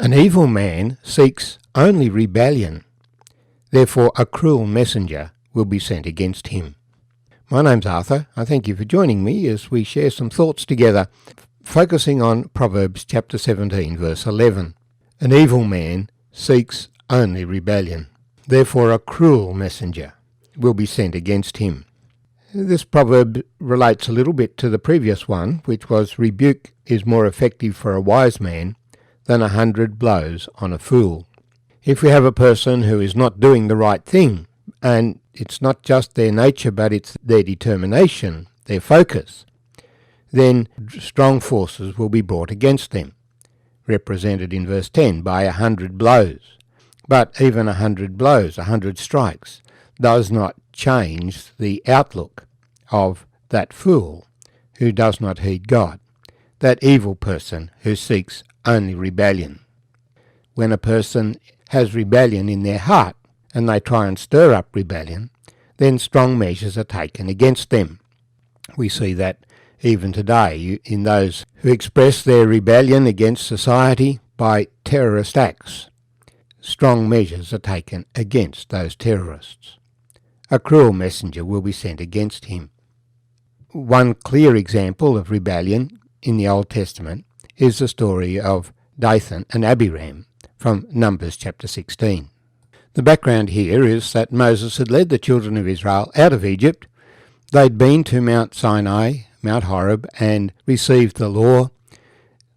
An evil man seeks only rebellion, therefore a cruel messenger will be sent against him. My name's Arthur. I thank you for joining me as we share some thoughts together, focusing on Proverbs chapter 17, verse 11. An evil man seeks only rebellion, therefore a cruel messenger will be sent against him. This proverb relates a little bit to the previous one, which was, rebuke is more effective for a wise man than 100 blows on a fool. If we have a person who is not doing the right thing, and it's not just their nature but it's their determination, their focus, then strong forces will be brought against them, represented in verse 10 by 100 blows. But even 100 blows, 100 strikes, does not change the outlook of that fool who does not heed God, that evil person who seeks only rebellion. When a person has rebellion in their heart and they try and stir up rebellion, then strong measures are taken against them. We see that even today in those who express their rebellion against society by terrorist acts. Strong measures are taken against those terrorists. A cruel messenger will be sent against him. One clear example of rebellion in the Old Testament is the story of Dathan and Abiram from Numbers chapter 16. The background here is that Moses had led the children of Israel out of Egypt. They'd been to Mount Sinai, Mount Horeb, and received the law.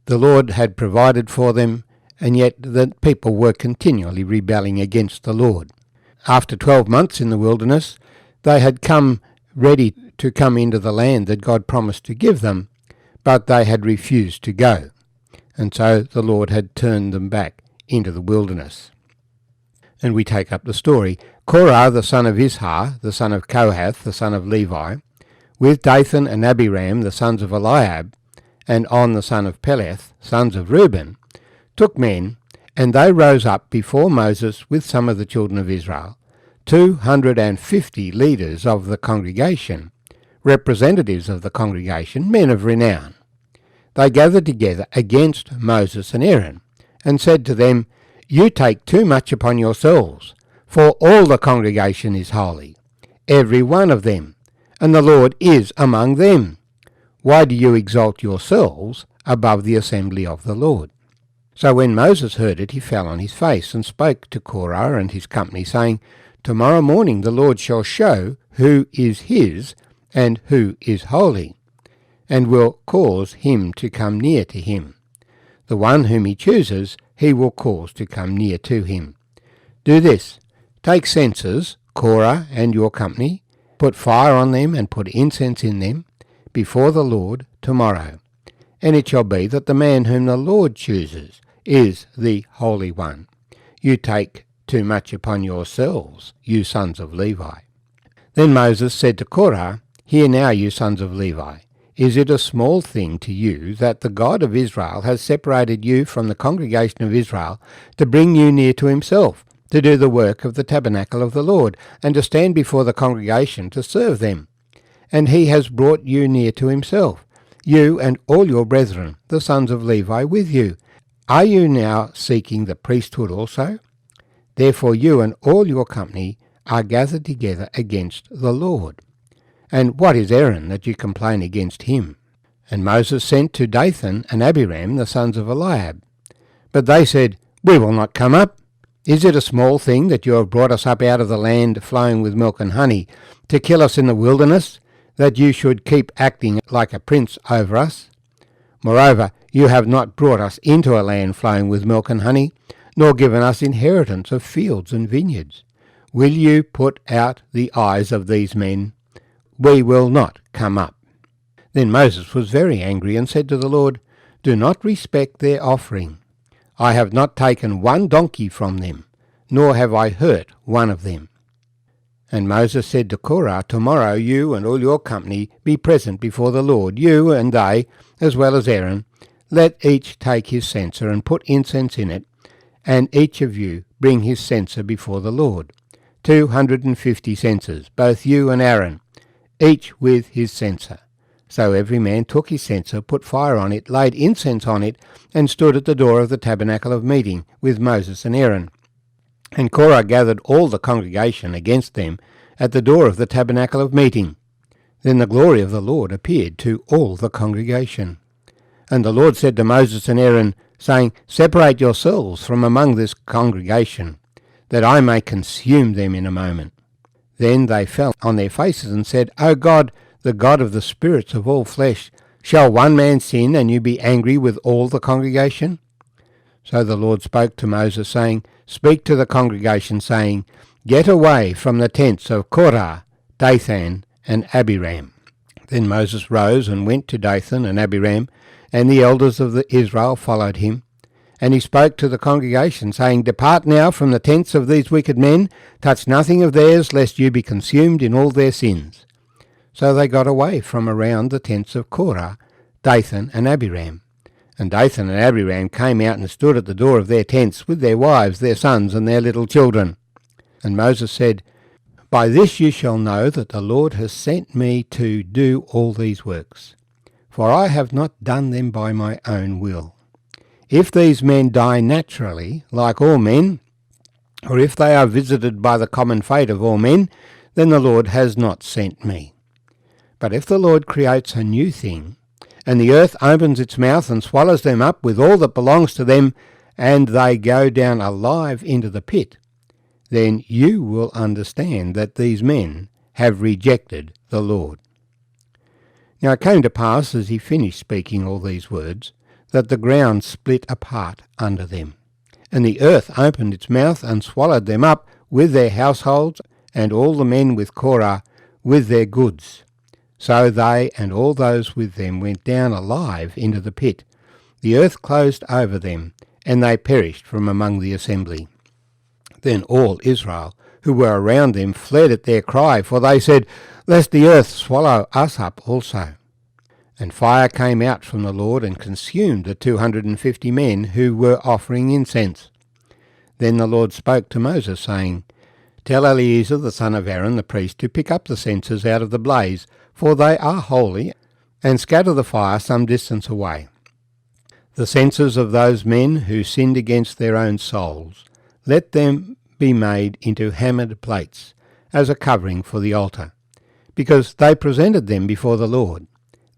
The Lord had provided for them, and yet the people were continually rebelling against the Lord. After 12 months in the wilderness, they had come ready to come into the land that God promised to give them, but they had refused to go, and so the Lord had turned them back into the wilderness. And we take up the story. Korah, the son of Ishar, the son of Kohath, the son of Levi, with Dathan and Abiram, the sons of Eliab, and On, the son of Peleth, sons of Reuben, took men, and they rose up before Moses with some of the children of Israel, 250 leaders of the congregation, representatives of the congregation, men of renown. They gathered together against Moses and Aaron, and said to them, You take too much upon yourselves, for all the congregation is holy, every one of them, and the Lord is among them. Why do you exalt yourselves above the assembly of the Lord? So when Moses heard it, he fell on his face, and spoke to Korah and his company, saying, Tomorrow morning the Lord shall show who is his, and who is holy, and will cause him to come near to him. The one whom he chooses, he will cause to come near to him. Do this, take censers, Korah and your company, put fire on them, and put incense in them, before the Lord tomorrow. And it shall be that the man whom the Lord chooses is the Holy One. You take too much upon yourselves, you sons of Levi. Then Moses said to Korah, Hear now, you sons of Levi, is it a small thing to you that the God of Israel has separated you from the congregation of Israel to bring you near to himself, to do the work of the tabernacle of the Lord, and to stand before the congregation to serve them? And he has brought you near to himself, you and all your brethren, the sons of Levi, with you. Are you now seeking the priesthood also? Therefore you and all your company are gathered together against the Lord. And what is Aaron that you complain against him? And Moses sent to Dathan and Abiram, the sons of Eliab. But they said, We will not come up. Is it a small thing that you have brought us up out of the land flowing with milk and honey, to kill us in the wilderness, that you should keep acting like a prince over us? Moreover, you have not brought us into a land flowing with milk and honey, nor given us inheritance of fields and vineyards. Will you put out the eyes of these men? We will not come up. Then Moses was very angry and said to the Lord, Do not respect their offering. I have not taken one donkey from them, nor have I hurt one of them. And Moses said to Korah, Tomorrow you and all your company be present before the Lord, you and they, as well as Aaron. Let each take his censer and put incense in it, and each of you bring his censer before the Lord. 250 censers, both you and Aaron, each with his censer. So every man took his censer, put fire on it, laid incense on it, and stood at the door of the tabernacle of meeting with Moses and Aaron. And Korah gathered all the congregation against them at the door of the tabernacle of meeting. Then the glory of the Lord appeared to all the congregation. And the Lord said to Moses and Aaron, saying, Separate yourselves from among this congregation, that I may consume them in a moment. Then they fell on their faces and said, O God, the God of the spirits of all flesh, shall one man sin, and you be angry with all the congregation? So the Lord spoke to Moses, saying, Speak to the congregation, saying, Get away from the tents of Korah, Dathan, and Abiram. Then Moses rose and went to Dathan and Abiram, and the elders of Israel followed him. And he spoke to the congregation, saying, Depart now from the tents of these wicked men, touch nothing of theirs, lest you be consumed in all their sins. So they got away from around the tents of Korah, Dathan, and Abiram. And Dathan and Abiram came out and stood at the door of their tents with their wives, their sons, and their little children. And Moses said, By this you shall know that the Lord has sent me to do all these works, for I have not done them by my own will. If these men die naturally, like all men, or if they are visited by the common fate of all men, then the Lord has not sent me. But if the Lord creates a new thing, and the earth opens its mouth and swallows them up with all that belongs to them, and they go down alive into the pit, then you will understand that these men have rejected the Lord. Now it came to pass, as he finished speaking all these words, that the ground split apart under them, and the earth opened its mouth and swallowed them up with their households, and all the men with Korah with their goods. So they and all those with them went down alive into the pit. The earth closed over them, and they perished from among the assembly. Then all Israel, who were around them, fled at their cry, for they said, Lest the earth swallow us up also. And fire came out from the Lord and consumed the 250 men who were offering incense. Then the Lord spoke to Moses, saying, Tell Eleazar the son of Aaron the priest to pick up the censers out of the blaze, for they are holy, and scatter the fire some distance away. The censers of those men who sinned against their own souls, let them be made into hammered plates, as a covering for the altar, because they presented them before the Lord.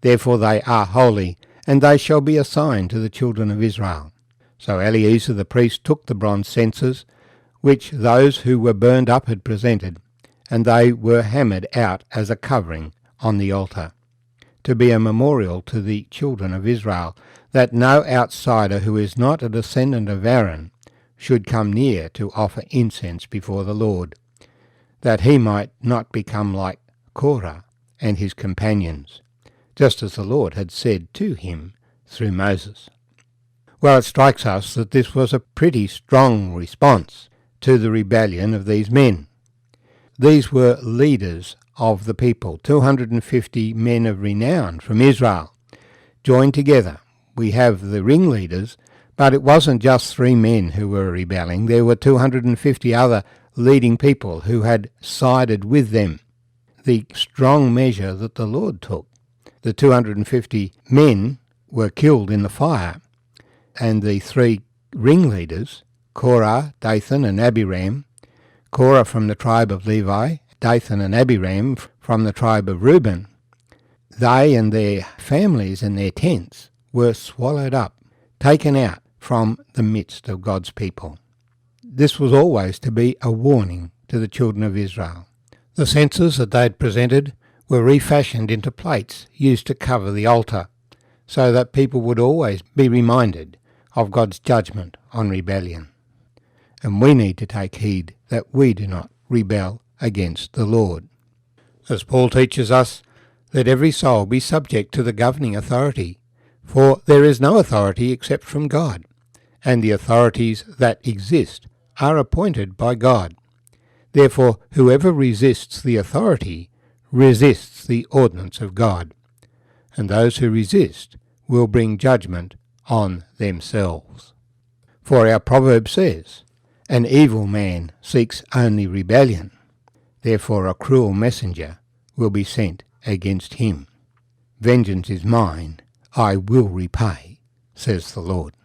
Therefore they are holy, and they shall be a sign to the children of Israel. So Eleazar the priest took the bronze censers, which those who were burned up had presented, and they were hammered out as a covering on the altar, to be a memorial to the children of Israel, that no outsider who is not a descendant of Aaron should come near to offer incense before the Lord, that he might not become like Korah and his companions, just as the Lord had said to him through Moses. Well, it strikes us that this was a pretty strong response to the rebellion of these men. These were leaders of the people, 250 men of renown from Israel, joined together. We have the ringleaders, but it wasn't just 3 men who were rebelling. There were 250 other leading people who had sided with them. The strong measure that the Lord took. The 250 men were killed in the fire, and the 3 ringleaders, Korah, Dathan, and Abiram, Korah from the tribe of Levi, Dathan and Abiram from the tribe of Reuben, they and their families and their tents were swallowed up, taken out from the midst of God's people. This was always to be a warning to the children of Israel. The censers that they had presented were refashioned into plates used to cover the altar, so that people would always be reminded of God's judgment on rebellion. And we need to take heed that we do not rebel against the Lord. As Paul teaches us, let every soul be subject to the governing authority, for there is no authority except from God, and the authorities that exist are appointed by God. Therefore, whoever resists the authority resists the ordinance of God, and those who resist will bring judgment on themselves. For our proverb says, An evil man seeks only rebellion, therefore a cruel messenger will be sent against him. Vengeance is mine, I will repay, says the Lord.